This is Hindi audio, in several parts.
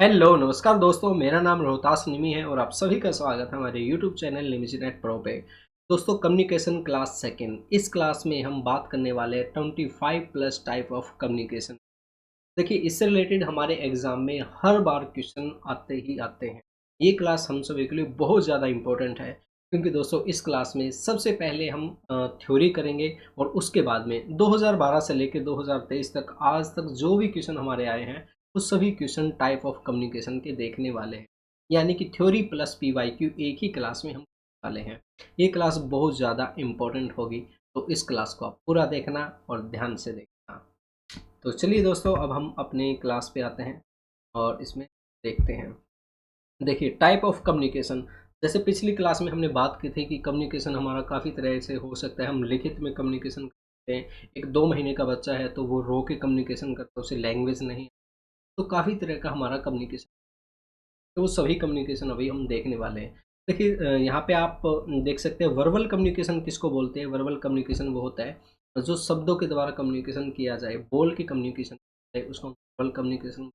हेलो नमस्कार दोस्तों, मेरा नाम रोहतास निमी है और आप सभी का स्वागत है हमारे यूट्यूब चैनल निमिजीनेट प्रो पे। दोस्तों, कम्युनिकेशन क्लास सेकंड, इस क्लास में हम बात करने वाले हैं 25 प्लस टाइप ऑफ कम्युनिकेशन। देखिए, इससे रिलेटेड हमारे एग्जाम में हर बार क्वेश्चन आते ही आते हैं। ये क्लास हम सभी के लिए बहुत ज़्यादा इम्पोर्टेंट है, क्योंकि दोस्तों इस क्लास में सबसे पहले हम थ्योरी करेंगे और उसके बाद में 2012 से लेकर 2023 तक आज तक जो भी क्वेश्चन हमारे आए हैं वो सभी क्वेश्चन टाइप ऑफ कम्युनिकेशन के देखने वाले हैं। यानी कि थ्योरी प्लस पीवाईक्यू एक ही क्लास में हम वाले हैं। ये क्लास बहुत ज़्यादा इम्पोर्टेंट होगी, तो इस क्लास को आप पूरा देखना और ध्यान से देखना। तो चलिए दोस्तों, अब हम अपनी क्लास पे आते हैं और इसमें देखते हैं। देखिए, टाइप ऑफ कम्युनिकेशन, जैसे पिछली क्लास में हमने बात की थी कि कम्युनिकेशन हमारा काफ़ी तरह से हो सकता है। हम लिखित में कम्युनिकेशन करते हैं। एक 2 महीने का बच्चा है तो वो रो के कम्युनिकेशन करता है, उसे लैंग्वेज नहीं। तो काफ़ी तरह का हमारा कम्युनिकेशन, तो वो सभी कम्युनिकेशन अभी हम देखने वाले हैं। देखिए, यहाँ पे आप देख सकते हैं वर्बल कम्युनिकेशन किसको बोलते हैं। वर्बल कम्युनिकेशन वो होता है जो शब्दों के द्वारा कम्युनिकेशन किया जाए, बोल के कम्युनिकेशन है, उसको वर्बल कम्युनिकेशन।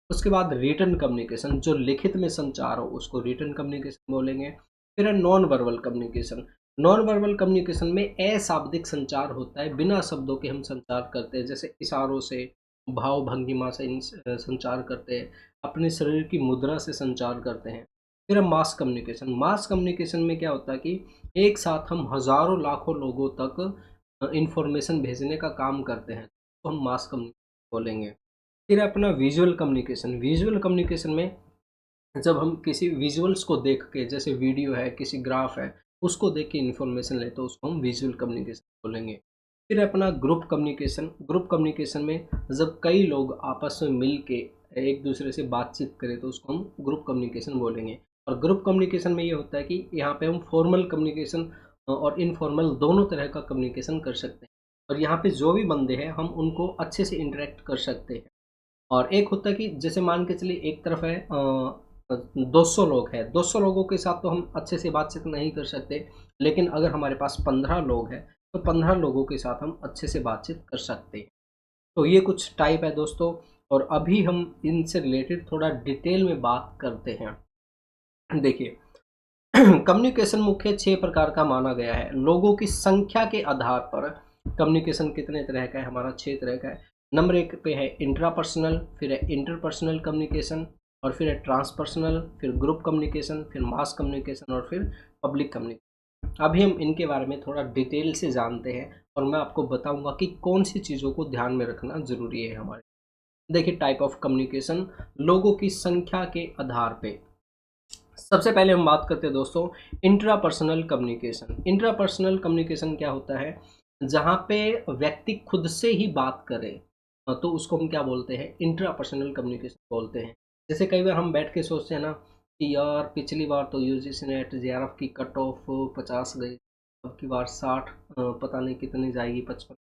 उसके बाद रिटन कम्युनिकेशन, जो लिखित में संचार हो उसको रिटन कम्युनिकेशन बोलेंगे। फिर है non verbal communication. Non verbal communication में अशाब्दिक संचार होता है, बिना शब्दों के हम संचार करते हैं, जैसे इशारों से, भाव भंगिमा से संचार करते हैं, अपने शरीर की मुद्रा से संचार करते हैं। फिर है मास कम्युनिकेशन। मास कम्युनिकेशन में क्या होता है कि एक साथ हम हजारों लाखों लोगों तक इंफॉर्मेशन भेजने का काम करते हैं, तो हम मास कम्युनिकेशन बोलेंगे। फिर है अपना विजुअल कम्युनिकेशन। विजुअल कम्युनिकेशन में जब हम किसी विजुअल्स को देख के, जैसे वीडियो है, किसी ग्राफ है, उसको देख के इन्फॉर्मेशन लेते तो उसको हम विजुअल कम्युनिकेशन बोलेंगे। फिर है अपना ग्रुप कम्युनिकेशन। ग्रुप कम्युनिकेशन में जब कई लोग आपस में मिल के एक दूसरे से बातचीत करें तो उसको हम ग्रुप कम्युनिकेशन बोलेंगे। और ग्रुप कम्युनिकेशन में ये होता है कि यहाँ पे हम फॉर्मल कम्युनिकेशन और इनफॉर्मल दोनों तरह का कम्युनिकेशन कर सकते हैं। और यहाँ पे जो भी बंदे हैं हम उनको अच्छे से इंटरेक्ट कर सकते हैं। और एक होता है कि जैसे मान के चलिए एक तरफ है 200 लोग हैं, 200 लोगों के साथ तो हम अच्छे से बातचीत नहीं कर सकते, लेकिन अगर हमारे पास 15 लोग हैं तो 15 लोगों के साथ हम अच्छे से बातचीत कर सकते हैं। तो ये कुछ टाइप है दोस्तों, और अभी हम इनसे रिलेटेड थोड़ा डिटेल में बात करते हैं। देखिए, कम्युनिकेशन मुख्य 6 प्रकार का माना गया है। लोगों की संख्या के आधार पर कम्युनिकेशन कितने तरह का है, हमारा 6 तरह का है। नंबर 1 पे है इंट्रापर्सनल, फिर है इंटरपर्सनल कम्युनिकेशन, और फिर है ट्रांसपर्सनल, फिर ग्रुप कम्युनिकेशन, फिर मास कम्युनिकेशन, और फिर पब्लिक कम्युनिकेशन। अभी हम इनके बारे में थोड़ा डिटेल से जानते हैं और मैं आपको बताऊंगा कि कौन सी चीज़ों को ध्यान में रखना ज़रूरी है हमारे। देखिए, टाइप ऑफ कम्युनिकेशन लोगों की संख्या के आधार पे। सबसे पहले हम बात करते हैं दोस्तों इंट्रापर्सनल कम्युनिकेशन। इंट्रापर्सनल कम्युनिकेशन क्या होता है, जहाँ पे व्यक्ति खुद से ही बात करे, तो उसको हम क्या बोलते हैं, इंट्रापर्सनल कम्युनिकेशन बोलते हैं। जैसे कई बार हम बैठ के सोचते हैं ना कि यार पिछली बार तो यूजीसी नेट जेआरएफ की कट ऑफ 50 गई, अब की बार 60, पता नहीं कितनी जाएगी, 55।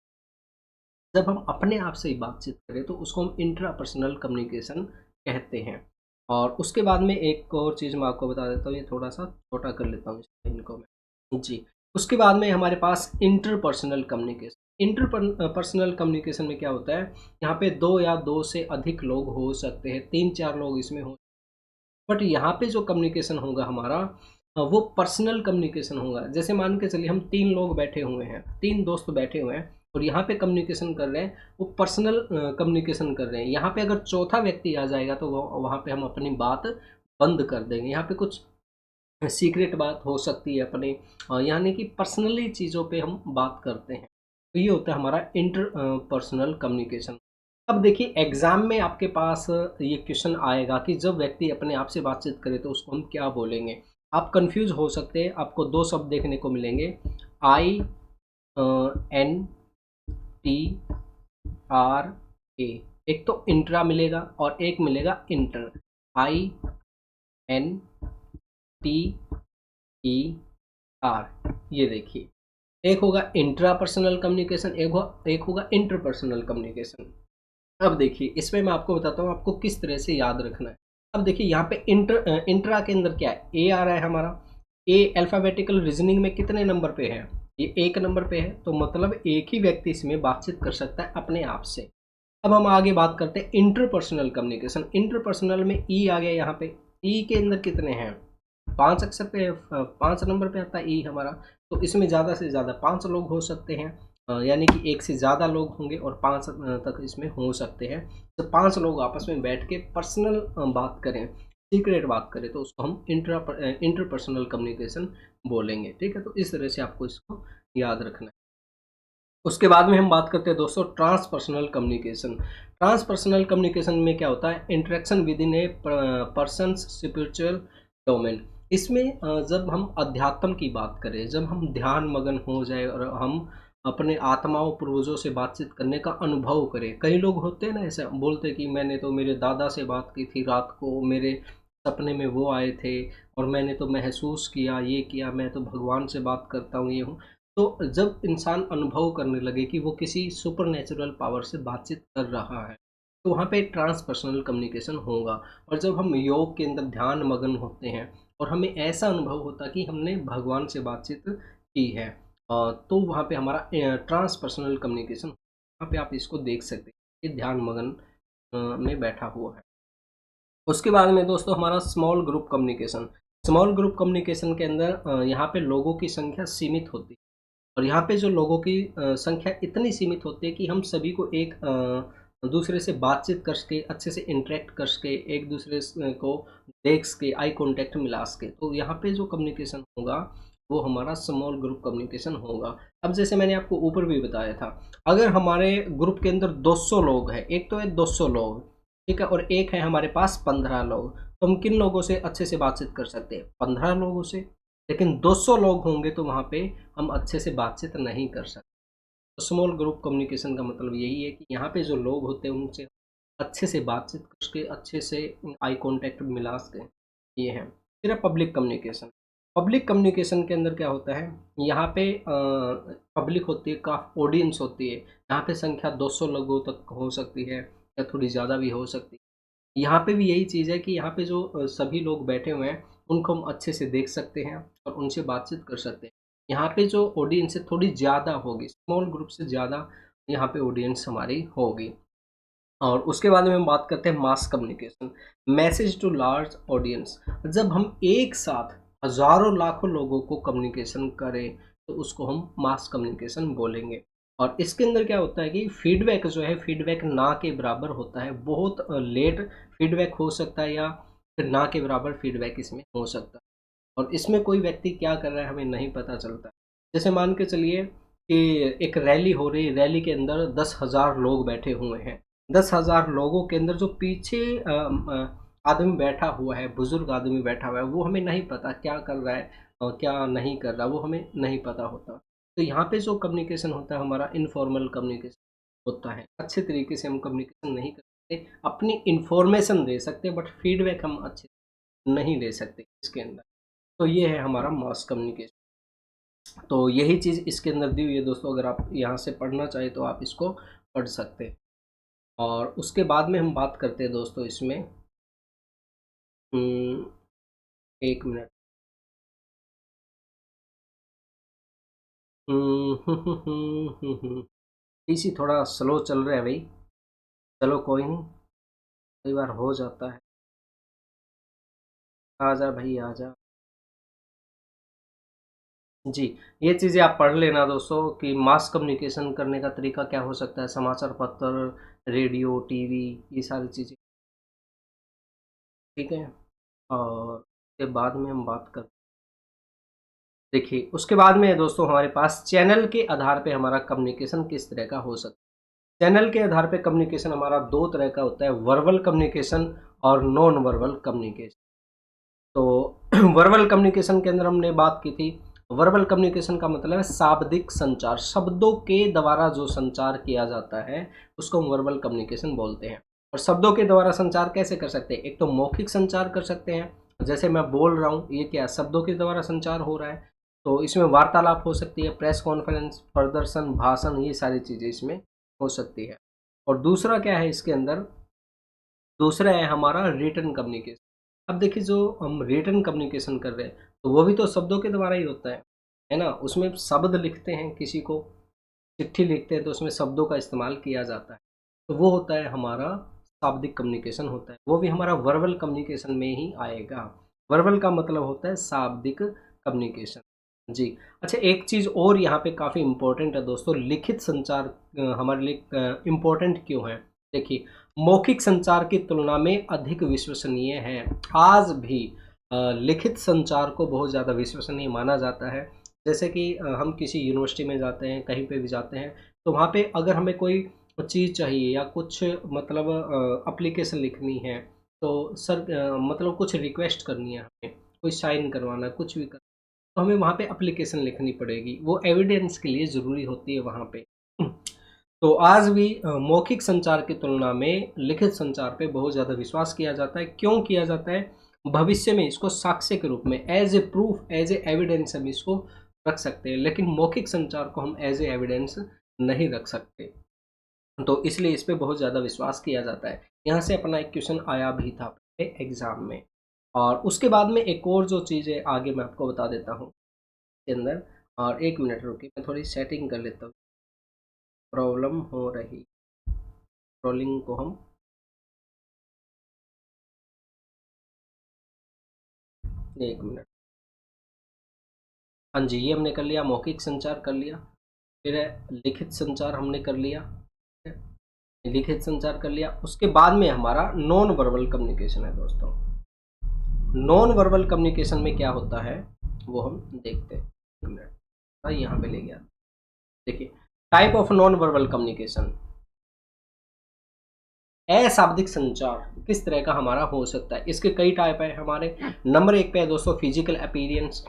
जब हम अपने आप से ही बातचीत करें तो उसको हम इंट्रापर्सनल कम्युनिकेशन कहते हैं। और उसके बाद में एक और चीज़ मैं आपको बता देता हूँ, ये थोड़ा सा छोटा कर लेता हूँ इनको मैं जी। उसके बाद में हमारे पास इंटरपर्सनल कम्युनिकेशन। पर्सनल कम्युनिकेशन में क्या होता है, यहाँ पे 2 या 2 से अधिक लोग हो सकते हैं, 3-4 लोग इसमें हो। बट यहाँ पे जो कम्युनिकेशन होगा हमारा, वो पर्सनल कम्युनिकेशन होगा। जैसे मान के चलिए हम 3 लोग बैठे हुए हैं, 3 दोस्त बैठे हुए हैं और यहाँ पे कम्युनिकेशन कर रहे हैं, वो पर्सनल कम्युनिकेशन कर रहे हैं। यहाँ पे अगर चौथा व्यक्ति आ जाएगा तो वहाँ पे हम अपनी बात बंद कर देंगे। यहाँ पे कुछ सीक्रेट बात हो सकती है अपने, यानी कि पर्सनली चीज़ों पे हम बात करते हैं। तो ये होता है हमारा इंटर पर्सनल कम्युनिकेशन। अब देखिए, एग्ज़ाम में आपके पास ये क्वेश्चन आएगा कि जब व्यक्ति अपने आप से बातचीत करे तो उसको हम क्या बोलेंगे। आप कंफ्यूज हो सकते हैं, आपको 2 शब्द देखने को मिलेंगे, I N T R A. एक तो इंट्रा मिलेगा और एक मिलेगा inter. I N T E R, ये देखिए, एक होगा इंट्रा पर्सनल कम्युनिकेशन, एक होगा इंटरपर्सनल कम्युनिकेशन। अब देखिए, इसमें मैं आपको बताता हूँ आपको किस तरह से याद रखना है। अब देखिए, यहाँ पे इंट्रा के अंदर क्या है, ए आ रहा है हमारा। ए अल्फ़ाबेटिकल रीजनिंग में कितने नंबर पे है, ये 1 नंबर पे है, तो मतलब एक ही व्यक्ति इसमें बातचीत कर सकता है अपने आप से। अब हम आगे बात करते हैं इंटरपर्सनल कम्युनिकेशन। इंटरपर्सनल में ई आ गया यहाँ पे। ई के अंदर कितने हैं, 5 अक्षर पे, 5 नंबर पे आता है ई हमारा। तो इसमें ज़्यादा से ज़्यादा 5 लोग हो सकते हैं, यानी कि एक से ज़्यादा लोग होंगे और 5 तक इसमें हो सकते हैं। तो 5 लोग आपस में बैठ के पर्सनल बात करें, सीक्रेट बात करें, तो उसको हम इंटरपर्सनल कम्युनिकेशन बोलेंगे। ठीक है, तो इस तरह से आपको इसको याद रखना है। उसके बाद में हम बात करते हैं दोस्तों ट्रांसपर्सनल कम्युनिकेशन। ट्रांसपर्सनल कम्युनिकेशन में क्या होता है, interaction with in A persons spiritual domain. इसमें जब हम अध्यात्म की बात करें, जब हम ध्यान मगन हो जाए और हम अपने आत्माओं पूर्वजों से बातचीत करने का अनुभव करें। कई लोग होते हैं ना ऐसे बोलते कि मैंने तो मेरे दादा से बात की थी रात को, मेरे सपने में वो आए थे और मैंने तो महसूस किया, ये किया, मैं तो भगवान से बात करता हूँ, ये हूँ। तो जब इंसान अनुभव करने लगे कि वो किसी सुपर नेचुरल पावर से बातचीत कर रहा है, तो वहाँ पे ट्रांसपर्सनल कम्युनिकेशन होगा। और जब हम योग के अंदर ध्यान मग्न होते हैं और हमें ऐसा अनुभव होता कि हमने भगवान से बातचीत की है, तो वहाँ पे हमारा ट्रांसपर्सनल कम्युनिकेशन, वहाँ पे आप इसको देख सकते हैं कि ध्यान मग्न में बैठा हुआ है। उसके बाद में दोस्तों हमारा small group communication. Small group communication के अंदर यहाँ पे लोगों की संख्या सीमित होती है। और यहाँ पे जो लोगों की संख्या इतनी सीमित होती है कि हम सभी को एक दूसरे से बातचीत कर सके, अच्छे से इंटरेक्ट कर सके, एक दूसरे को देख सके, आई कांटेक्ट मिला सके। तो यहाँ पे जो कम्युनिकेशन होगा वो हमारा स्मॉल ग्रुप कम्युनिकेशन होगा। अब जैसे मैंने आपको ऊपर भी बताया था, अगर हमारे ग्रुप के अंदर 200 लोग हैं, एक तो है 200 लोग, ठीक है, और एक है हमारे पास 15 लोग, तो हम किन लोगों से अच्छे से बातचीत कर सकते हैं, 15 लोगों से। लेकिन 200 लोग होंगे तो वहाँ पे हम अच्छे से बातचीत नहीं कर सकते। तो स्मॉल ग्रुप कम्युनिकेशन का मतलब यही है कि यहाँ पे जो लोग होते हैं उनसे अच्छे से बातचीत करके, अच्छे से आई कांटेक्ट मिला सकें, ये है। फिर है पब्लिक कम्युनिकेशन। पब्लिक कम्युनिकेशन के अंदर क्या होता है, यहाँ पे पब्लिक होती है, काफ़ी ऑडियंस होती है। यहाँ पे संख्या 200 लोगों तक हो सकती है या थोड़ी ज़्यादा भी हो सकती है। यहाँ पे भी यही चीज़ है कि यहाँ पे जो सभी लोग बैठे हुए हैं उनको हम अच्छे से देख सकते हैं और उनसे बातचीत कर सकते हैं। यहाँ पे जो ऑडियंस है थोड़ी ज़्यादा होगी, स्मॉल ग्रुप से ज़्यादा यहाँ पे ऑडियंस हमारी होगी। और उसके बाद में हम बात करते हैं mass communication, message to large audience. जब हम एक साथ हज़ारों लाखों लोगों को कम्युनिकेशन करें तो उसको हम मास कम्युनिकेशन बोलेंगे। और इसके अंदर क्या होता है कि फीडबैक जो है, फीडबैक ना के बराबर होता है। बहुत लेट फीडबैक हो सकता है या फिर ना के बराबर फीडबैक इसमें हो सकता है। और इसमें कोई व्यक्ति क्या कर रहा है हमें नहीं पता चलता। जैसे मान के चलिए कि एक रैली हो रही है, रैली के अंदर 10,000 लोग बैठे हुए हैं। 10,000 लोगों के अंदर जो पीछे आदमी बैठा हुआ है, बुजुर्ग आदमी बैठा हुआ है, वो हमें नहीं पता क्या कर रहा है और क्या नहीं कर रहा, वो हमें नहीं पता होता। तो यहाँ पे जो कम्युनिकेशन होता है हमारा इनफॉर्मल कम्युनिकेशन होता है। अच्छे तरीके से हम कम्युनिकेशन नहीं कर सकते, अपनी इंफॉर्मेशन दे सकते हैं बट फीडबैक हम अच्छे नहीं दे सकते इसके अंदर। तो ये है हमारा मास कम्युनिकेशन। तो यही चीज़ इसके अंदर दी हुई है दोस्तों, अगर आप यहाँ से पढ़ना चाहें तो आप इसको पढ़ सकते हैं। और उसके बाद में हम बात करते हैं दोस्तों इसमें, 1 मिनट। पीसी थोड़ा स्लो चल रहा है भाई, चलो कोई नहीं, कई बार हो जाता है। आ जा भाई आ जा। जी, ये चीज़ें आप पढ़ लेना दोस्तों कि मास कम्युनिकेशन करने का तरीका क्या हो सकता है, समाचार पत्र, रेडियो, टीवी, ये सारी चीज़ें, ठीक है। और उसके बाद में हम बात कर, देखिए उसके बाद में दोस्तों हमारे पास चैनल के आधार पे हमारा कम्युनिकेशन किस तरह का हो सकता है। चैनल के आधार पे कम्युनिकेशन हमारा 2 तरह का होता है, वर्बल कम्युनिकेशन और नॉन वर्बल कम्युनिकेशन। तो वर्बल कम्युनिकेशन के अंदर हमने बात की थी, वर्बल कम्युनिकेशन का मतलब है शाब्दिक संचार, शब्दों के द्वारा जो संचार किया जाता है उसको हम वर्बल कम्युनिकेशन बोलते हैं। और शब्दों के द्वारा संचार कैसे कर सकते हैं, एक तो मौखिक संचार कर सकते हैं, जैसे मैं बोल रहा हूँ, ये क्या शब्दों के द्वारा संचार हो रहा है, तो इसमें वार्तालाप हो सकती है, प्रेस कॉन्फ्रेंस, प्रदर्शन, भाषण, ये सारी चीज़ें इसमें हो सकती है। और दूसरा क्या है इसके अंदर, दूसरा है हमारा रिटन कम्युनिकेशन। अब देखिए जो हम रिटन कम्युनिकेशन कर रहे हैं तो वो भी तो शब्दों के द्वारा ही होता है ना। उसमें शब्द लिखते हैं, किसी को चिट्ठी लिखते हैं तो उसमें शब्दों का इस्तेमाल किया जाता है। तो वो होता है हमारा शाब्दिक कम्युनिकेशन होता है, वो भी हमारा वर्बल कम्युनिकेशन में ही आएगा। वर्बल का मतलब होता है शाब्दिक कम्युनिकेशन। जी। अच्छा, एक चीज़ और यहाँ पे काफ़ी इम्पोर्टेंट है दोस्तों, लिखित संचार हमारे लिए इम्पोर्टेंट क्यों है? देखिए, मौखिक संचार की तुलना में अधिक विश्वसनीय है। आज भी लिखित संचार को बहुत ज़्यादा विश्वसनीय माना जाता है। जैसे कि हम किसी यूनिवर्सिटी में जाते हैं, कहीं पे भी जाते हैं, तो वहाँ पे अगर हमें कोई चीज़ चाहिए या कुछ मतलब एप्लीकेशन लिखनी है, तो सर मतलब कुछ रिक्वेस्ट करनी है हमें, कोई साइन करवाना है, कुछ भी तो हमें वहाँ पे एप्लीकेशन लिखनी पड़ेगी, वो एविडेंस के लिए ज़रूरी होती है वहाँ पे। तो आज भी मौखिक संचार की तुलना में लिखित संचार पे बहुत ज़्यादा विश्वास किया जाता है। क्यों किया जाता है? भविष्य में इसको साक्ष्य के रूप में, as a proof, as a evidence हम इसको रख सकते हैं, लेकिन मौखिक संचार को हम एज ए एविडेंस नहीं रख सकते। तो इसलिए इस पे बहुत ज़्यादा विश्वास किया जाता है। यहाँ से अपना एक क्वेश्चन आया भी था एग्ज़ाम में। और उसके बाद में एक और जो चीज़ है आगे मैं आपको बता देता हूँ के अंदर। और 1 मिनट रुकिए, मैं थोड़ी सेटिंग कर लेता हूँ, प्रॉब्लम हो रही, रोलिंग को हम 1 मिनट। हाँ जी, ये हमने कर लिया, मौखिक संचार कर लिया, फिर है लिखित संचार हमने कर लिया, ठीक है? लिखित संचार कर लिया, उसके बाद में हमारा नॉन वर्बल कम्युनिकेशन है दोस्तों। नॉन वर्बल कम्युनिकेशन में क्या होता है वो हम देखते हैं। 1 मिनट, यहाँ पे ले गया। देखिए, type of non verbal communication, अशाब्दिक संचार किस तरह का हमारा हो सकता है, इसके कई टाइप है हमारे। नंबर 1 पे है दोस्तों फिजिकल अपीयरेंस।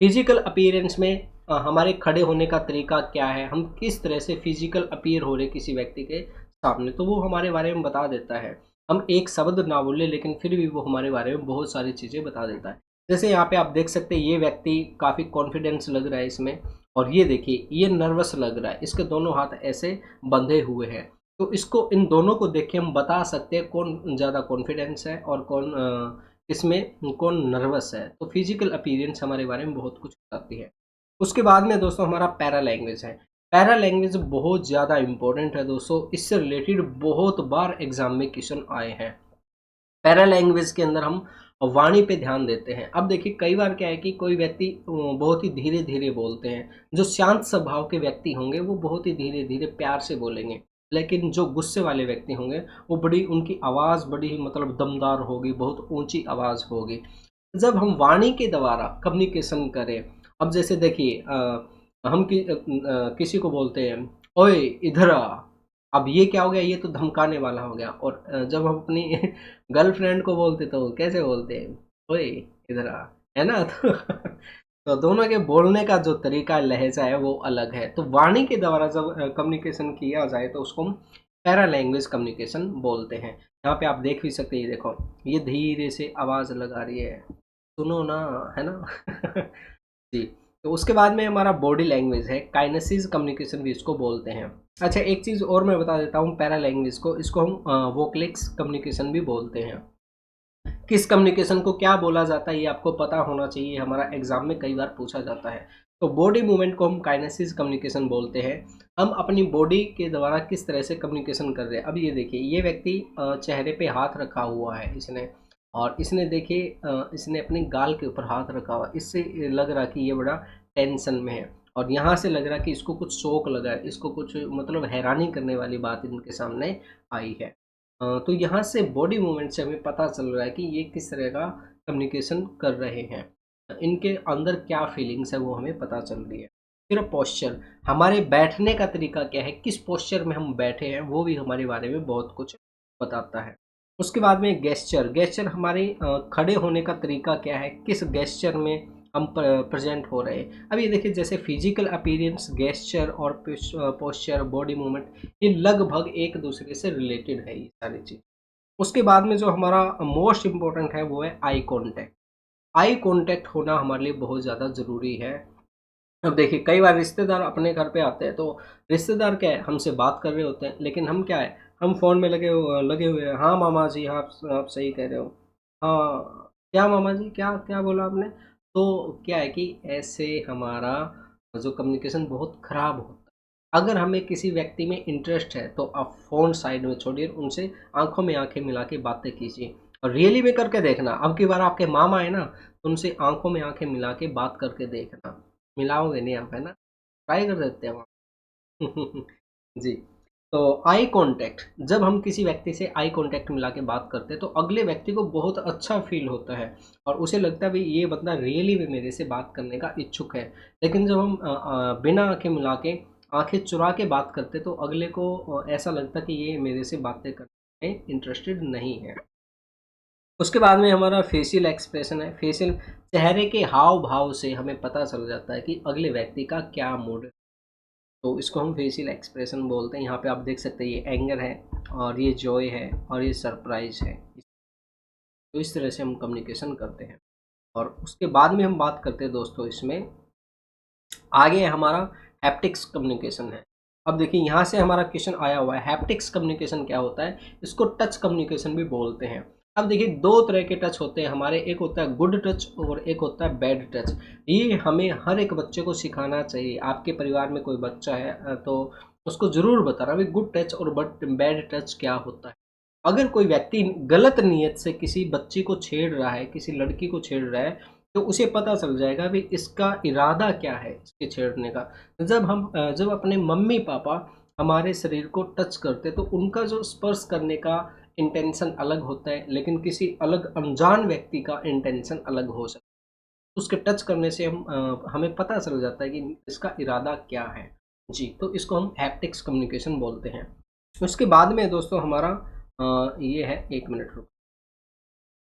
फिजिकल अपीयरेंस में हमारे खड़े होने का तरीका क्या है, हम किस तरह से फिजिकल अपीयर हो रहे किसी व्यक्ति के सामने, तो वो हमारे बारे में बता देता है। हम एक शब्द ना बोले लेकिन फिर भी वो हमारे बारे में बहुत सारी चीज़ें बता देता है। जैसे यहाँ पे आप देख सकते हैं, ये व्यक्ति काफ़ी कॉन्फिडेंस लग रहा है इसमें, और ये देखिए ये नर्वस लग रहा है, इसके दोनों हाथ ऐसे बंधे हुए हैं। तो इसको, इन दोनों को देख के हम बता सकते हैं कौन ज़्यादा कॉन्फिडेंस है और कौन इसमें कौन नर्वस है। तो फिजिकल अपीयरेंस हमारे बारे में बहुत कुछ बताती है। उसके बाद में दोस्तों हमारा पैरा लैंग्वेज है। पैरा लैंग्वेज बहुत ज़्यादा इंपॉर्टेंट है दोस्तों, इससे रिलेटेड बहुत बार एग्जाम में क्वेश्चन आए हैं। पैरा लैंग्वेज के अंदर हम वाणी पे ध्यान देते हैं। अब देखिए कई बार क्या है कि कोई व्यक्ति बहुत ही धीरे धीरे बोलते हैं, जो शांत स्वभाव के व्यक्ति होंगे वो बहुत ही धीरे धीरे प्यार से बोलेंगे, लेकिन जो गुस्से वाले व्यक्ति होंगे वो बड़ी, उनकी आवाज़ बड़ी ही मतलब दमदार होगी, बहुत ऊंची आवाज़ होगी। जब हम वाणी के द्वारा कम्युनिकेशन करें, अब जैसे देखिए हम किसी को बोलते हैं, ओए इधर आ, अब ये क्या हो गया, ये तो धमकाने वाला हो गया। और जब हम अपनी गर्लफ्रेंड को बोलते तो कैसे बोलते हैं, ओए इधर आ, है ना? तो दोनों के बोलने का जो तरीका लहजा है वो अलग है। तो वाणी के द्वारा जब कम्युनिकेशन किया जाए तो उसको हम पैरा लैंग्वेज कम्युनिकेशन बोलते हैं। यहाँ पे आप देख भी सकते हैं, ये देखो, ये धीरे से आवाज़ लगा रही है, सुनो ना, है ना? जी। तो उसके बाद में हमारा बॉडी लैंग्वेज है, काइनेसिस कम्युनिकेशन भी इसको बोलते हैं। अच्छा, एक चीज़ और मैं बता देता हूँ पैरा लैंग्वेज को, इसको हम वोकलिक्स कम्युनिकेशन भी बोलते हैं। किस कम्युनिकेशन को क्या बोला जाता है ये आपको पता होना चाहिए, हमारा एग्जाम में कई बार पूछा जाता है। तो बॉडी मूवमेंट को हम काइनेसिस कम्युनिकेशन बोलते हैं। हम अपनी बॉडी के द्वारा किस तरह से कम्युनिकेशन कर रहे हैं। अब ये देखिए, ये व्यक्ति चेहरे पे हाथ रखा हुआ है इसने, और इसने देखिए इसने अपने गाल के ऊपर हाथ रखा हुआ है, इससे लग रहा कि ये बड़ा टेंशन में है। और यहाँ से लग रहा कि इसको कुछ शौक लगा है, इसको कुछ मतलब हैरानी करने वाली बात इनके सामने आई है। तो यहाँ से बॉडी मूवमेंट से हमें पता चल रहा है कि ये किस तरह का कम्युनिकेशन कर रहे हैं, इनके अंदर क्या फीलिंग्स है वो हमें पता चल रही है। फिर पोस्चर, हमारे बैठने का तरीका क्या है, किस पोस्चर में हम बैठे हैं, वो भी हमारे बारे में बहुत कुछ बताता है। उसके बाद में गेस्चर, गेस्चर हमारे खड़े होने का तरीका क्या है, किस गेस्चर में हम प्रेजेंट हो रहे हैं। अब ये देखिए, जैसे फिजिकल अपीयरेंस, गेस्चर और पोस्चर, बॉडी मूवमेंट, ये लगभग एक दूसरे से रिलेटेड है ये सारी चीज़। उसके बाद में जो हमारा मोस्ट इम्पोर्टेंट है वो है आई कॉन्टैक्ट। आई कॉन्टैक्ट होना हमारे लिए बहुत ज़्यादा ज़रूरी है। अब देखिए कई बार रिश्तेदार अपने घर पे आते हैं, तो रिश्तेदार क्या है, हमसे बात कर रहे होते हैं, लेकिन हम क्या है, हम फ़ोन में लगे हुए हैं। हाँ मामा जी, हाँ आप सही कह रहे हो। हाँ, क्या मामा जी, क्या क्या बोला आपने? तो क्या है कि ऐसे हमारा जो कम्युनिकेशन बहुत ख़राब होता है। अगर हमें किसी व्यक्ति में इंटरेस्ट है तो आप फ़ोन साइड में छोड़िए, उनसे आँखों में आँखें मिला के बातें कीजिए और रियली में करके देखना। अब की बार आपके मामा आए ना, तो उनसे आँखों में आँखें मिला के बात करके देखना। मिलाओगे नहीं आप, है ना? ट्राई कर सकते हैं आप। जी। तो आई कॉन्टैक्ट, जब हम किसी व्यक्ति से आई कॉन्टैक्ट मिला के बात करते हैं तो अगले व्यक्ति को बहुत अच्छा फ़ील होता है और उसे लगता है भई ये बंदा रियली में मेरे से बात करने का इच्छुक है। लेकिन जब हम बिना आँखें मिला के, आँखें चुरा के बात करते तो अगले को ऐसा लगता कि ये मेरे से बातें करने में इंटरेस्टेड नहीं है। उसके बाद में हमारा फेशियल एक्सप्रेशन है। फेशियल, चेहरे के हाव-भाव से हमें पता चल जाता है कि अगले व्यक्ति का क्या मूड है। तो इसको हम फेशियल एक्सप्रेशन बोलते हैं। यहाँ पे आप देख सकते हैं ये एंगर है और ये जॉय है और ये सरप्राइज़ है। तो इस तरह से हम कम्युनिकेशन करते हैं और उसके बाद में हम बात करते हैं दोस्तों इसमें, आगे हमारा हैप्टिक्स कम्युनिकेशन है। अब देखिए यहाँ से हमारा क्वेश्चन आया हुआ है, हैप्टिक्स कम्युनिकेशन क्या होता है? इसको टच कम्युनिकेशन भी बोलते हैं। अब देखिए 2 तरह के टच होते हैं हमारे, एक होता है गुड टच और एक होता है बैड टच। ये हमें हर एक बच्चे को सिखाना चाहिए। आपके परिवार में कोई बच्चा है तो उसको ज़रूर बताना भाई गुड टच और बट बैड टच क्या होता है। अगर कोई व्यक्ति गलत नीयत से किसी बच्ची को छेड़ रहा है, किसी लड़की को छेड़ रहा है, तो उसे पता चल जाएगा कि इसका इरादा क्या है इसके छेड़ने का। जब अपने मम्मी-पापा हमारे शरीर को टच करते हैं तो उनका जो स्पर्श करने का इंटेंशन अलग होता है, लेकिन किसी अलग अनजान व्यक्ति का इंटेंशन अलग हो सकता है। उसके टच करने से हमें पता चल जाता है कि इसका इरादा क्या है। जी, तो इसको हम हैप्टिक्स कम्युनिकेशन बोलते हैं। उसके बाद में दोस्तों हमारा ये है, 1 मिनट रुको।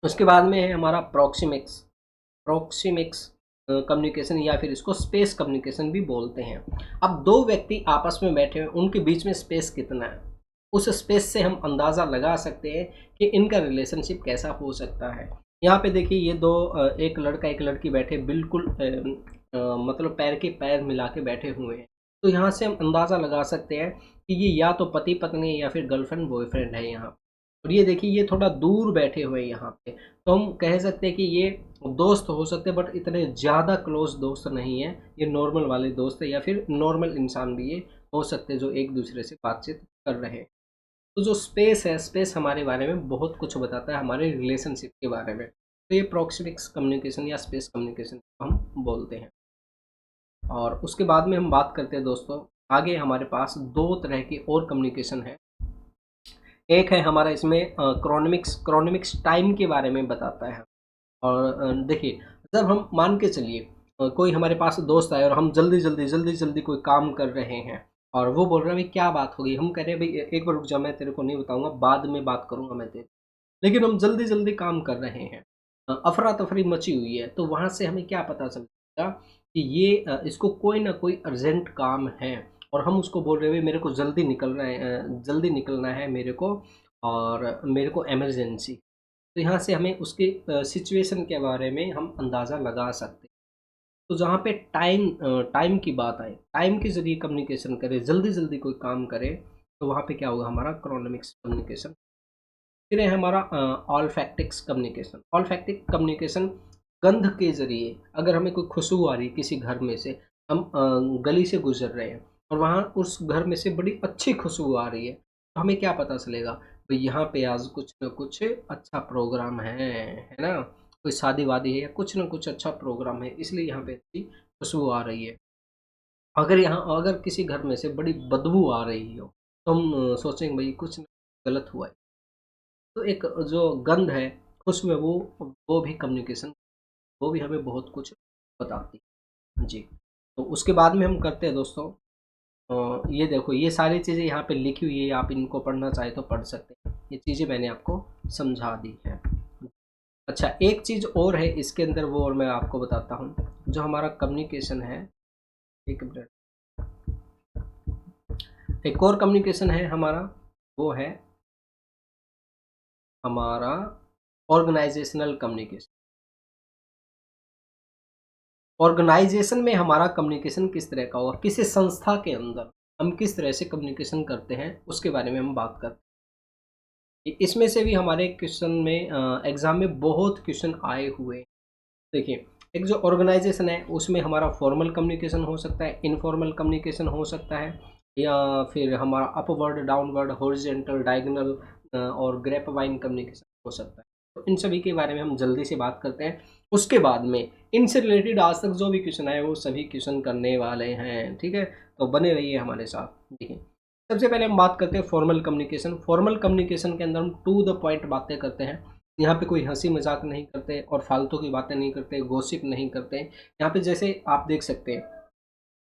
उसके बाद में है हमारा प्रॉक्सिमिक्स। प्रॉक्सिमिक्स कम्युनिकेशन या फिर इसको स्पेस कम्युनिकेशन भी बोलते हैं। अब 2 व्यक्ति आपस में बैठे हैं, उनके बीच में स्पेस कितना है? उस स्पेस से हम अंदाज़ा लगा सकते हैं कि इनका रिलेशनशिप कैसा हो सकता है। यहाँ पे देखिए ये 2 एक लड़का एक लड़की बैठे बिल्कुल मतलब पैर के पैर मिला के बैठे हुए हैं। तो यहाँ से हम अंदाज़ा लगा सकते हैं कि ये या तो पति-पत्नी है या फिर गर्लफ्रेंड बॉयफ्रेंड है यहाँ। और ये देखिए ये थोड़ा दूर बैठे हुए हैं यहाँ पे। तो हम कह सकते हैं कि ये दोस्त हो सकते हैं बट इतने ज़्यादा क्लोज़ दोस्त नहीं हैं। ये नॉर्मल वाले दोस्त हैं या फिर नॉर्मल इंसान भी ये हो सकते हैं जो एक-दूसरे से बातचीत कर रहे हैं। तो जो स्पेस है, स्पेस हमारे बारे में बहुत कुछ बताता है, हमारे रिलेशनशिप के बारे में। तो ये प्रॉक्सिमिक्स कम्युनिकेशन या स्पेस कम्युनिकेशन हम बोलते हैं। और उसके बाद में हम बात करते हैं दोस्तों, आगे हमारे पास 2 तरह की और कम्युनिकेशन है। एक है हमारा इसमें क्रोनमिक्स। क्रोनमिक्स टाइम के बारे में बताता है। और देखिए, जब हम मान के चलिए कोई हमारे पास दोस्त आए और हम जल्दी-जल्दी कोई काम कर रहे हैं और वो बोल रहा है भाई क्या बात हो गई? हम कह रहे हैं भाई एक बार रुक जा, मैं तेरे को नहीं बताऊँगा, बाद में बात करूँगा मैं तेरे। लेकिन हम जल्दी-जल्दी काम कर रहे हैं। अफ़रा-तफ़री मची हुई है, तो वहाँ से हमें क्या पता चलेगा कि ये इसको कोई ना कोई अर्जेंट काम है और हम उसको बोल रहे हैं, "भई मेरे को जल्दी निकलना है मेरे को और मेरे को इमरजेंसी।" तो यहाँ से हमें उसके सिचुएशन के बारे में हम अंदाज़ा लगा सकते हैं। तो जहाँ पे टाइम की बात आए, टाइम के ज़रिए कम्युनिकेशन करें, जल्दी-जल्दी कोई काम करें, तो वहाँ पे क्या होगा हमारा क्रोनोमिक्स कम्युनिकेशन। फिर है हमारा ऑल्फैक्टिक्स कम्युनिकेशन। ऑल्फैक्टिक कम्युनिकेशन गंध के ज़रिए, अगर हमें कोई खुशबू आ रही है किसी घर में से, हम गली से गुज़र रहे हैं और वहाँ उस घर में से बड़ी अच्छी खुशबू आ रही है, तो हमें क्या पता चलेगा? भई यहाँ पे आज कुछ न कुछ अच्छा प्रोग्राम है ना? कोई शादी-वादी है या कुछ न कुछ अच्छा प्रोग्राम है, इसलिए यहाँ पे अच्छी खुशबू आ रही है। अगर किसी घर में से बड़ी बदबू आ रही हो, तो हम सोचेंगे भई कुछ गलत हुआ है। तो एक जो गंध है, उसमें वो भी कम्युनिकेशन, वो भी हमें बहुत कुछ बताती है। जी। तो उसके बाद में हम करते हैं दोस्तों, ये देखो ये सारी चीज़ें यहाँ पे लिखी हुई है, आप इनको पढ़ना चाहें तो पढ़ सकते हैं। ये चीज़ें मैंने आपको समझा दी हैं। अच्छा, एक चीज़ और है इसके अंदर, वो और मैं आपको बताता हूँ। जो हमारा कम्युनिकेशन है, 1 मिनट, एक और कम्युनिकेशन है हमारा, वो है हमारा ऑर्गेनाइज़ेशनल कम्युनिकेशन। ऑर्गेनाइजेशन में हमारा कम्युनिकेशन किस तरह का होगा, किसी संस्था के अंदर हम किस तरह से कम्युनिकेशन करते हैं उसके बारे में हम बात करते हैं। इसमें से भी हमारे क्वेश्चन में एग्जाम में बहुत क्वेश्चन आए हुए हैं। देखिए, एक जो ऑर्गेनाइजेशन है उसमें हमारा फॉर्मल कम्युनिकेशन हो सकता है, इनफॉर्मल कम्युनिकेशन हो सकता है या फिर हमारा अपवर्ड, डाउनवर्ड, हॉरिजॉन्टल, डायगोनल और ग्रेप वाइन कम्युनिकेशन हो सकता है। तो इन सभी के बारे में हम जल्दी से बात करते हैं। उसके बाद में इनसे रिलेटेड आज तक जो भी क्वेश्चन आए वो सभी क्वेश्चन करने वाले हैं, ठीक है। तो बने रहिए हमारे साथ। देखिए, सबसे पहले हम बात करते हैं फॉर्मल कम्युनिकेशन। फॉर्मल कम्युनिकेशन के अंदर हम टू द पॉइंट बातें करते हैं। यहाँ पे कोई हंसी मजाक नहीं करते और फालतू की बातें नहीं करते, गॉसिप नहीं करते। यहाँ पे जैसे आप देख सकते हैं,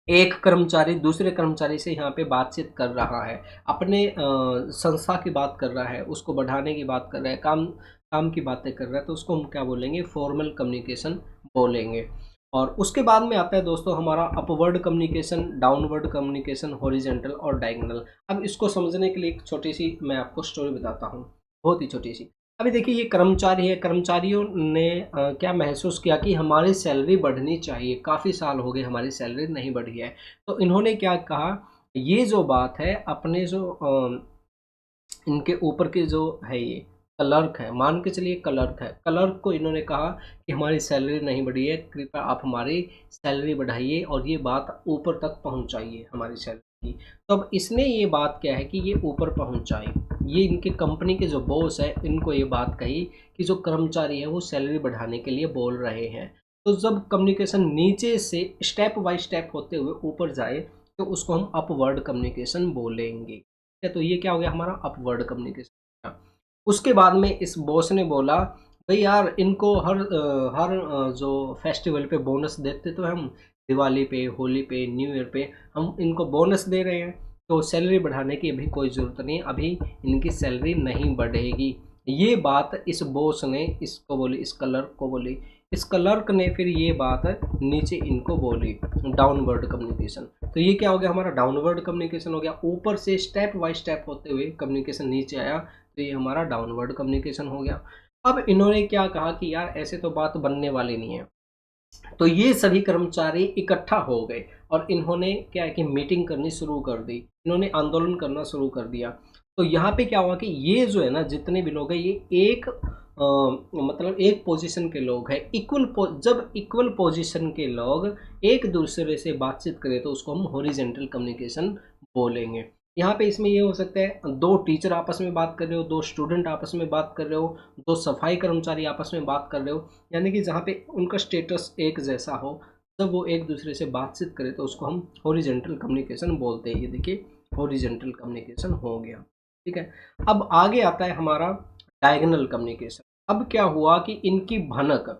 एक कर्मचारी दूसरे कर्मचारी से यहाँ पे बातचीत कर रहा है, अपने संस्था की बात कर रहा है, उसको बढ़ाने की बात कर रहा है, काम काम की बातें कर रहा है, तो उसको हम क्या बोलेंगे, फॉर्मल कम्युनिकेशन बोलेंगे। और उसके बाद में आता है दोस्तों हमारा upward communication, downward communication, horizontal और डायगोनल। अब इसको समझने के लिए एक छोटी सी मैं आपको स्टोरी बताता हूँ, बहुत ही छोटी सी। अभी देखिए, ये कर्मचारी है, कर्मचारियों ने क्या महसूस किया कि हमारी सैलरी बढ़नी चाहिए, काफ़ी साल हो गए हमारी सैलरी नहीं बढ़ी है। तो इन्होंने क्या कहा, ये जो बात है अपने जो इनके ऊपर के जो है, ये क्लर्क है, मान के चलिए क्लर्क है, क्लर्क को इन्होंने कहा कि हमारी सैलरी नहीं बढ़ी है, कृपया आप हमारी सैलरी बढ़ाइए और ये बात ऊपर तक पहुंचाइए हमारी सैलरी की। तो अब इसने ये बात क्या है कि ये ऊपर पहुंचाई, ये इनके कंपनी के जो बॉस है इनको ये बात कही कि जो कर्मचारी है वो सैलरी बढ़ाने के लिए बोल रहे हैं। तो जब कम्युनिकेशन नीचे से स्टेप बाय स्टेप होते हुए ऊपर जाए तो उसको हम अपवर्ड कम्युनिकेशन बोलेंगे। है, तो ये क्या हो गया हमारा अपवर्ड कम्युनिकेशन। उसके बाद में इस बॉस ने बोला, भाई यार इनको हर जो फेस्टिवल पे बोनस देते तो हम, दिवाली पे, होली पे, न्यू ईयर पे हम इनको बोनस दे रहे हैं, तो सैलरी बढ़ाने की अभी कोई ज़रूरत नहीं है, अभी इनकी सैलरी नहीं बढ़ेगी। ये बात इस बॉस ने इसको बोली, इस क्लर्क को बोली। इस क्लर्क ने फिर ये बात नीचे इनको बोली, डाउनवर्ड कम्युनिकेशन। तो ये क्या हो गया हमारा, डाउनवर्ड कम्युनिकेशन हो गया। ऊपर से स्टेप बाय स्टेप होते हुए कम्युनिकेशन नीचे आया, तो ये हमारा डाउनवर्ड कम्युनिकेशन हो गया। अब इन्होंने क्या कहा कि यार ऐसे तो बात बनने वाली नहीं है। तो ये सभी कर्मचारी इकट्ठा हो गए और इन्होंने क्या है कि मीटिंग करनी शुरू कर दी, इन्होंने आंदोलन करना शुरू कर दिया। तो यहाँ पे क्या हुआ कि ये जो है ना, जितने भी लोग हैं ये एक मतलब एक पोजीशन के लोग हैं, जब इक्वल पोजीशन के लोग एक दूसरे से बातचीत करें तो उसको हम हॉरिजॉन्टल कम्युनिकेशन बोलेंगे। यहाँ पे इसमें ये हो सकता है, दो टीचर आपस में बात कर रहे हो, दो स्टूडेंट आपस में बात कर रहे हो, दो सफाई कर्मचारी आपस में बात कर रहे हो, यानी कि जहाँ पे उनका स्टेटस एक जैसा हो, जब वो एक दूसरे से बातचीत करें तो उसको हम हॉरिजॉन्टल कम्युनिकेशन बोलते हैं। ये देखिए, हॉरिजॉन्टल कम्युनिकेशन हो गया, ठीक है। अब आगे आता है हमारा डायगोनल कम्युनिकेशन। अब क्या हुआ कि इनकी भनक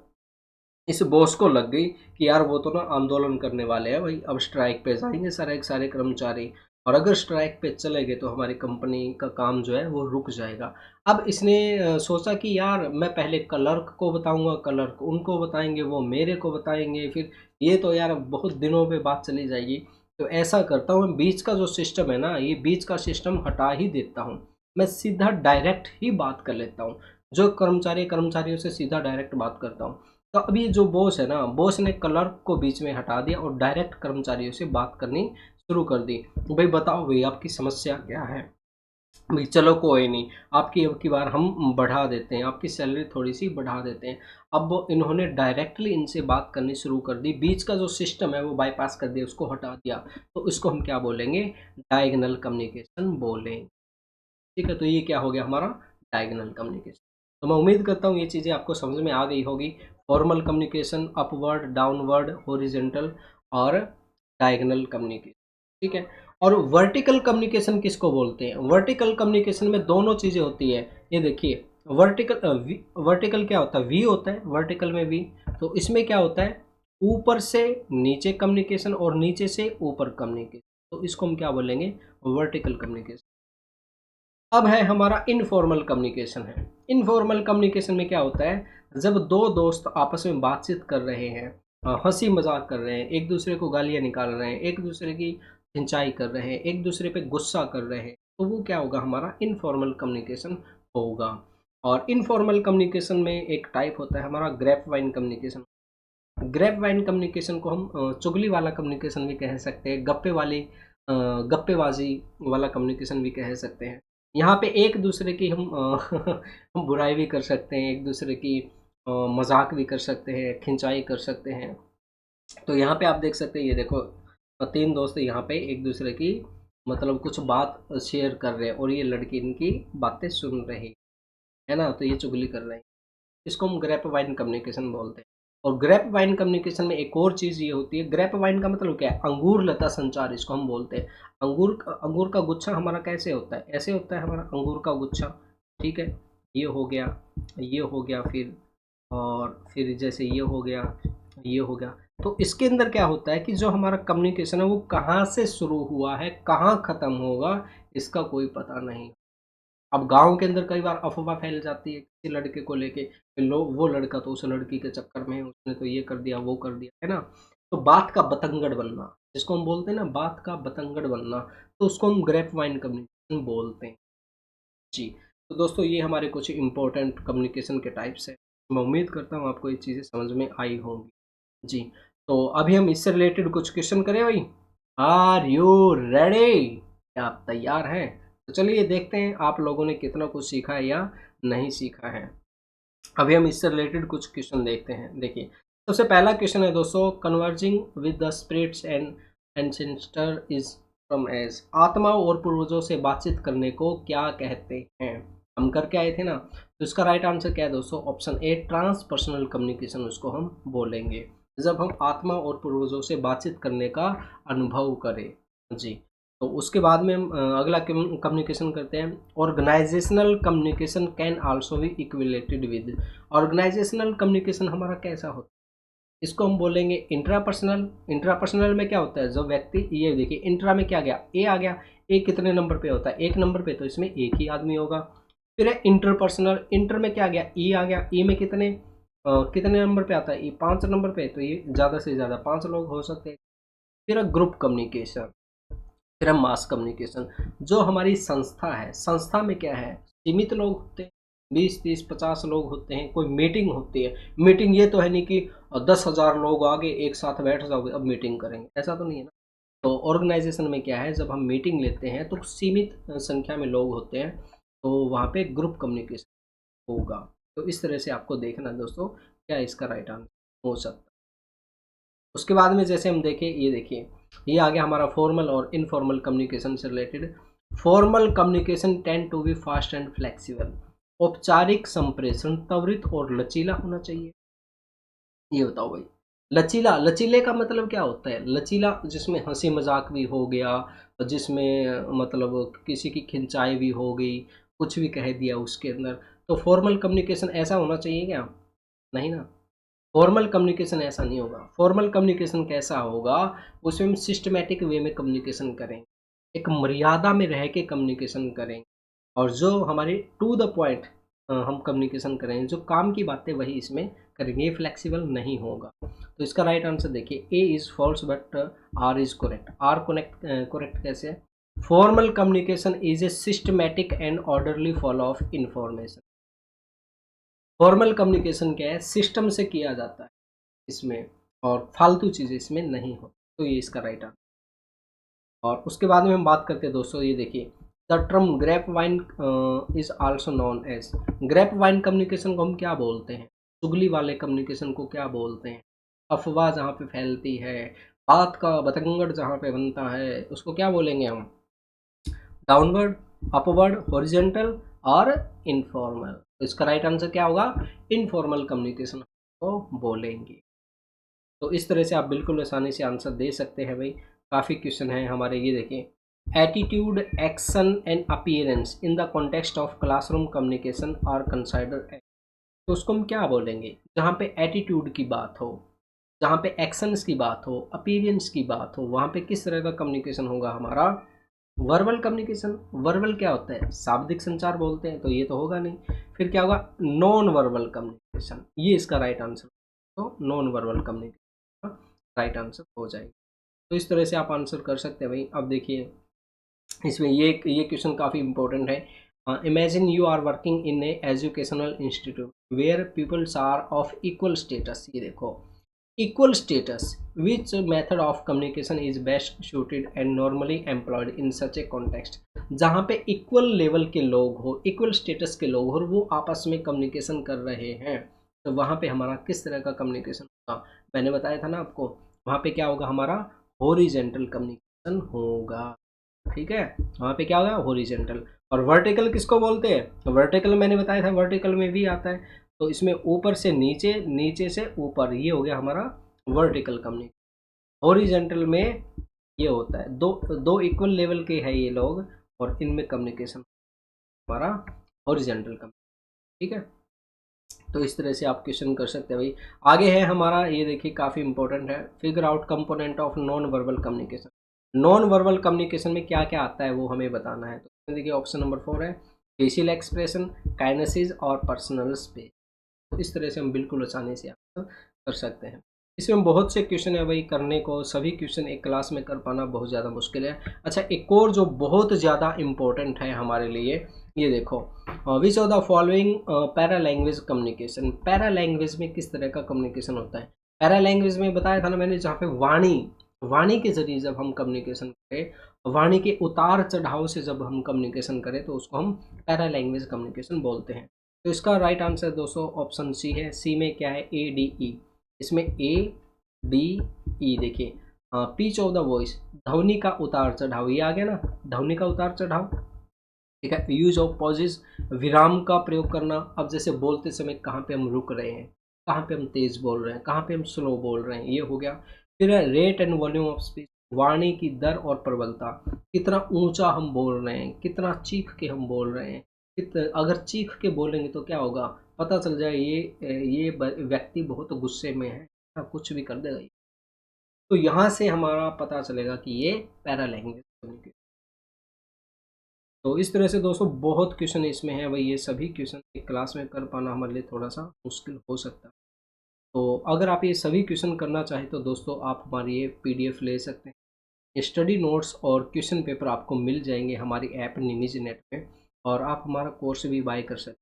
इस बॉस को लग गई कि यार वो तो ना आंदोलन करने वाले हैं भाई, अब स्ट्राइक पे जाएंगे सारे के सारे कर्मचारी, और अगर स्ट्राइक पे चले गए तो हमारी कंपनी का काम जो है वो रुक जाएगा। अब इसने सोचा कि यार मैं पहले क्लर्क को बताऊंगा, क्लर्क उनको बताएंगे, वो मेरे को बताएंगे, फिर ये तो यार बहुत दिनों पे बात चली जाएगी। तो ऐसा करता हूँ, बीच का जो सिस्टम है ना, ये बीच का सिस्टम हटा ही देता हूँ, मैं सीधा डायरेक्ट ही बात कर लेता हूँ, जो कर्मचारियों से सीधा डायरेक्ट बात करता हूँ। तो अभी जो बॉस है ना, बॉस ने क्लर्क को बीच में हटा दिया और डायरेक्ट कर्मचारियों से बात करनी शुरू कर दी। भाई बताओ भाई, आपकी समस्या क्या है। भाई चलो कोई नहीं, आपकी अब की बार हम बढ़ा देते हैं, आपकी सैलरी थोड़ी सी बढ़ा देते हैं। अब इन्होंने डायरेक्टली इनसे बात करनी शुरू कर दी, बीच का जो सिस्टम है वो बाईपास कर दिया, उसको हटा दिया। तो इसको हम क्या बोलेंगे, डायगोनल कम्युनिकेशन बोलेंगे, ठीक है। तो ये क्या हो गया हमारा, डायगोनल कम्युनिकेशन। तो मैं उम्मीद करता हूँ ये चीज़ें आपको समझ में आ गई होगी। Formal communication, upward, downward, horizontal और डायगोनल कम्युनिकेशन, ठीक है। और वर्टिकल कम्युनिकेशन किसको बोलते हैं, वर्टिकल कम्युनिकेशन में दोनों चीज़ें होती है। ये देखिए, वर्टिकल क्या होता है, वी होता है वर्टिकल में, वी। तो इसमें क्या होता है, ऊपर से नीचे कम्युनिकेशन और नीचे से ऊपर कम्युनिकेशन, तो इसको हम क्या बोलेंगे, वर्टिकल कम्युनिकेशन। अब है हमारा इनफॉर्मल कम्युनिकेशन है। इनफॉर्मल कम्युनिकेशन में क्या होता है, जब दो दोस्त आपस में बातचीत कर रहे हैं, हंसी मजाक कर रहे हैं, एक दूसरे को गालियां निकाल रहे हैं, एक दूसरे की खिंचाई कर रहे हैं, एक दूसरे पे गुस्सा कर रहे हैं, तो वो क्या होगा, हमारा इनफॉर्मल कम्युनिकेशन होगा। और इनफॉर्मल कम्युनिकेशन में एक टाइप होता है हमारा grep wine communication. Grep wine communication को हम चुगली वाला कम्युनिकेशन भी कह सकते हैं, गप्पेबाजी वाला कम्युनिकेशन भी कह सकते हैं। यहाँ पे एक दूसरे की हम हम बुराई भी कर सकते हैं, एक दूसरे की मजाक भी कर सकते हैं, खिंचाई कर सकते हैं। तो यहाँ पे आप देख सकते हैं, ये देखो, तीन दोस्त यहाँ पे एक दूसरे की मतलब कुछ बात शेयर कर रहे हैं और ये लड़की इनकी बातें सुन रही है ना, तो ये चुगली कर रहे हैं। इसको हम ग्रेप वाइन कम्युनिकेशन बोलते हैं। और ग्रेप वाइन कम्युनिकेशन में एक और चीज़ ये होती है, ग्रेप वाइन का मतलब क्या है, अंगूर लता संचार इसको हम बोलते हैं। अंगूर का गुच्छा हमारा कैसे होता है, ऐसे होता है हमारा अंगूर का गुच्छा, ठीक है। ये हो गया, ये हो गया, फिर और फिर जैसे ये हो गया, ये हो गया। तो इसके अंदर क्या होता है कि जो हमारा कम्युनिकेशन है वो कहाँ से शुरू हुआ है, कहाँ ख़त्म होगा, इसका कोई पता नहीं। अब गाँव के अंदर कई बार अफ़वाह फैल जाती है किसी लड़के को लेके, लोग वो लड़का तो उस लड़की के चक्कर में है, उसने तो ये कर दिया, वो कर दिया, है ना? तो बात का बतंगड़ बनना, जिसको हम बोलते हैं ना बात का बतंगड़ बनना, तो उसको हम ग्रेप वाइन कम्युनिकेशन बोलते हैं। जी, तो दोस्तों ये हमारे कुछ इम्पोर्टेंट कम्युनिकेशन के टाइप्स हैं। मैं उम्मीद करता हूँ आपको ये चीज़ें समझ में आई होंगी। जी, तो अभी हम इससे रिलेटेड कुछ क्वेश्चन करें भाई? Are you ready? क्या आप तैयार हैं? तो चलिए देखते हैं आप लोगों ने कितना कुछ सीखा है या नहीं सीखा है। अभी हम इससे रिलेटेड कुछ क्वेश्चन देखते हैं। देखिए, सबसे पहला क्वेश्चन है दोस्तों, converging with the spirits and ancestor is from age. आत्मा और पूर्वजों से बातचीत करने को क्या कहते हैं? हम करके आए थे ना, तो इसका राइट आंसर क्या है दोस्तों? ऑप्शन ए, ट्रांसपर्सनल कम्युनिकेशन उसको हम बोलेंगे, जब हम आत्मा और पूर्वजों से बातचीत करने का अनुभव करें। जी, तो उसके बाद में हम अगला कम्युनिकेशन करते हैं। Organizational communication can also be equated with. Organizational communication हमारा कैसा होता है? इसको हम बोलेंगे इंट्रापर्सनल। इंट्रापर्सनल में क्या होता है, जो व्यक्ति, ये देखिए इंट्रा में क्या गया, ए आ गया। ए कितने नंबर पे होता है? एक नंबर पे, तो इसमें एक ही आदमी होगा। फिर है इंटरपर्सनल। इंटर में क्या गया, ई आ गया। ई में कितने कितने नंबर पे आता है? ई 5 नंबर पे, तो ये ज़्यादा से ज़्यादा 5 लोग हो सकते हैं। फिर है ग्रुप कम्युनिकेशन। फिर है मास कम्युनिकेशन। जो हमारी संस्था है, संस्था में क्या है, सीमित लोग होते हैं, 20, 30, 50 लोग होते हैं। कोई मीटिंग होती है, मीटिंग ये तो है नहीं कि 10,000 लोग आगे एक साथ बैठ जाओगे अब मीटिंग करेंगे, ऐसा तो नहीं है ना। तो ऑर्गेनाइजेशन में क्या है, जब हम मीटिंग लेते हैं तो सीमित संख्या में लोग होते हैं, तो वहाँ पे ग्रुप कम्युनिकेशन होगा। तो इस तरह से आपको देखना है दोस्तों, क्या इसका राइट आंसर हो सकता है। उसके बाद में जैसे हम देखें, ये देखिए, ये आ गया हमारा फॉर्मल और इनफॉर्मल कम्युनिकेशन से related. Formal communication tend to be fast and flexible. औपचारिक संप्रेषण त्वरित और लचीला होना चाहिए। ये बताओ भाई, लचीला, लचीले का मतलब क्या होता है? लचीला जिसमें हंसी मजाक भी हो गया, जिसमें मतलब किसी की खिंचाई भी हो गई, कुछ भी कह दिया उसके अंदर। तो फॉर्मल कम्युनिकेशन ऐसा होना चाहिए क्या? नहीं ना। फॉर्मल कम्युनिकेशन ऐसा नहीं होगा। फॉर्मल कम्युनिकेशन कैसा होगा, उसमें हम सिस्टमैटिक वे में कम्युनिकेशन करें, एक मर्यादा में रह के कम्युनिकेशन करें, और जो हमारे टू द पॉइंट हम कम्युनिकेशन करें, जो काम की बातें वही इसमें करेंगे। ये फ्लेक्सिबल नहीं होगा। तो इसका राइट आंसर देखिए, A is false but R is correct. R correct कैसे है? Formal communication is a systematic and orderly follow of information. Formal communication क्या है, सिस्टम से किया जाता है इसमें, और फालतू चीज़ें इसमें नहीं हो। तो ये इसका राइट आंसर। और उसके बाद में हम बात करते हैं दोस्तों, ये देखिए, the term grape wine is also known as. Grape wine communication को हम क्या बोलते हैं? चुगली वाले कम्युनिकेशन को क्या बोलते हैं? अफवाह जहाँ पे फैलती है, बात का बतंगड़ जहाँ पे बनता है, उसको क्या बोलेंगे हम? डाउनवर्ड, अपवर्ड, हॉरिजेंटल और इनफॉर्मल। तो इसका राइट आंसर क्या होगा? इनफॉर्मल कम्युनिकेशन को बोलेंगे। तो इस तरह से आप बिल्कुल आसानी से आंसर दे सकते हैं भाई। काफ़ी क्वेश्चन हैं हमारे, ये देखें, attitude, action and appearance in the context of classroom communication are considered. तो उसको हम क्या बोलेंगे? जहाँ पे एटीट्यूड की बात हो, जहाँ पे एक्शंस की बात हो, अपीयरेंस की बात हो, वहाँ पे किस तरह का कम्युनिकेशन होगा हमारा? Verbal communication. वर्बल क्या होता है? शाब्दिक संचार बोलते हैं, तो ये तो होगा नहीं। फिर क्या होगा? नॉन वर्बल कम्युनिकेशन, ये इसका राइट आंसर। तो non verbal communication right answer हो जाएगा। तो इस तरह से आप आंसर कर सकते हैं भाई। अब देखिए, इसमें ये क्वेश्चन काफ़ी इंपॉर्टेंट है। Imagine you are working in a educational institute where peoples are of equal status. ये देखो, equal status, which method of communication is best suited and normally employed in such a context. जहाँ पे इक्वल लेवल के लोग हो, इक्वल स्टेटस के लोग हो, और वो आपस में कम्युनिकेशन कर रहे हैं, तो वहाँ पे हमारा किस तरह का कम्युनिकेशन होगा? मैंने बताया था ना आपको, वहाँ पे क्या होगा हमारा? हॉरिजेंटल कम्युनिकेशन होगा। ठीक है, वहाँ पे क्या होगा हॉरिजेंटल। और वर्टिकल किसको बोलते हैं, वर्टिकल मैंने बताया था वर्टिकल में भी आता है, तो इसमें ऊपर से नीचे, नीचे से ऊपर, ये हो गया हमारा वर्टिकल कम्युनिकेशन। हॉरिजेंटल में ये होता है दो दो इक्वल लेवल के हैं ये लोग, और इनमें कम्युनिकेशन हमारा हॉरिजेंटल कम्युनिकेशन। ठीक है, तो इस तरह से आप क्वेश्चन कर सकते हैं भाई। आगे है हमारा, ये देखिए काफ़ी इंपॉर्टेंट है, figure out component of non verbal communication. Non verbal communication में क्या क्या आता है वो हमें बताना है। तो देखिए ऑप्शन नंबर 4 है फेशियल एक्सप्रेशन, काइनेसिस और पर्सनल स्पेस। तो इस तरह से हम बिल्कुल आसानी से आंसर कर सकते हैं। इसमें बहुत से क्वेश्चन है भाई करने को, सभी क्वेश्चन एक क्लास में कर पाना बहुत ज़्यादा मुश्किल है। अच्छा, एक और जो बहुत ज़्यादा इम्पोर्टेंट है हमारे लिए, ये देखो, विच of the following para language communication. Para language में किस तरह का कम्युनिकेशन होता है। पैरा लैंग्वेज में बताया था ना मैंने, जहाँ पे वाणी, वाणी के जरिए जब हम कम्युनिकेशन करें, वाणी के उतार चढ़ाव से जब हम कम्युनिकेशन करें, तो उसको हम पैरा लैंग्वेज कम्युनिकेशन बोलते हैं। तो इसका राइट आंसर दोस्तों ऑप्शन सी है। सी में क्या है, ए डी ई। इसमें ए डी ई देखिए, पिच ऑफ द वॉइस, ध्वनि का उतार चढ़ाव, ये आ गया ना, ध्वनि का उतार चढ़ाव। ठीक है, यूज ऑफ पॉजेज, विराम का प्रयोग करना। अब जैसे बोलते समय कहाँ पे हम रुक रहे हैं, कहाँ पे हम तेज बोल रहे हैं, कहाँ पे हम स्लो बोल रहे हैं, ये हो गया। फिर है rate and volume of speech, वाणी की दर और प्रबलता, कितना ऊंचा हम बोल रहे हैं, कितना चीख के हम बोल रहे हैं। अगर चीख के बोलेंगे तो क्या होगा, पता चल जाए ये व्यक्ति बहुत गुस्से में है, कुछ भी कर देगा ये। तो यहाँ से हमारा पता चलेगा कि ये पैरा लैंग्वेज। तो इस तरह से दोस्तों बहुत क्वेश्चन इसमें है भाई, ये सभी क्वेश्चन एक क्लास में कर पाना हमारे लिए थोड़ा सा मुश्किल हो सकता है। तो अगर आप ये सभी क्वेश्चन करना चाहें तो दोस्तों आप हमारी ये पीडीएफ ले सकते हैं। स्टडी नोट्स और क्वेश्चन पेपर आपको मिल जाएंगे हमारी ऐप निमिज नेट पे, और आप हमारा कोर्स भी बाय कर सकते हैं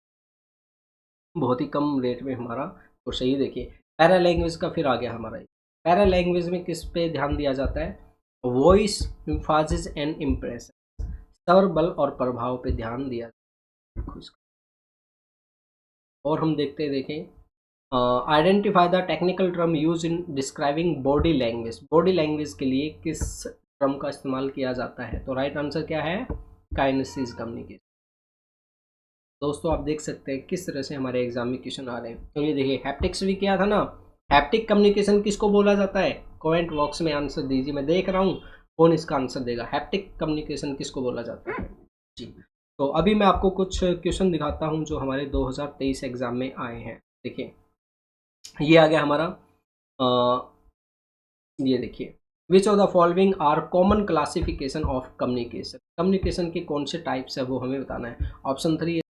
बहुत ही कम रेट में हमारा कोर्स है। ये देखिए पैरा लैंग्वेज का फिर आ गया हमारा। पैरा लैंग्वेज में किस पे ध्यान दिया जाता है, वॉइस, इम्फासिस एंड इम्प्रेशन, स्वर बल और प्रभाव पे ध्यान दिया जाता है। और हम देखते हैं, देखें, identify the technical term use in describing body language. Body language के लिए किस टर्म का इस्तेमाल किया जाता है, तो राइट आंसर क्या है, काइनेसिस कम्युनिकेशन। दोस्तों आप देख सकते हैं किस तरह से हमारे एग्जाम में क्वेश्चन आ रहे हैं। तो ये देखिए हैप्टिक्स भी किया था ना, हैप्टिक कम्युनिकेशन किसको बोला जाता है, कमेंट बॉक्स में आंसर दीजिए, मैं देख रहा हूँ कौन इसका आंसर देगा। हैप्टिक कम्युनिकेशन किसको बोला जाता है जी। तो अभी मैं आपको कुछ क्वेश्चन दिखाता हूँ जो हमारे 2023 एग्जाम में आए हैं। देखिए ये आ गया हमारा, ये देखिए, which of the following are common classification of communication. Communication के कौन से टाइप्स है वो हमें बताना है। ऑप्शन 3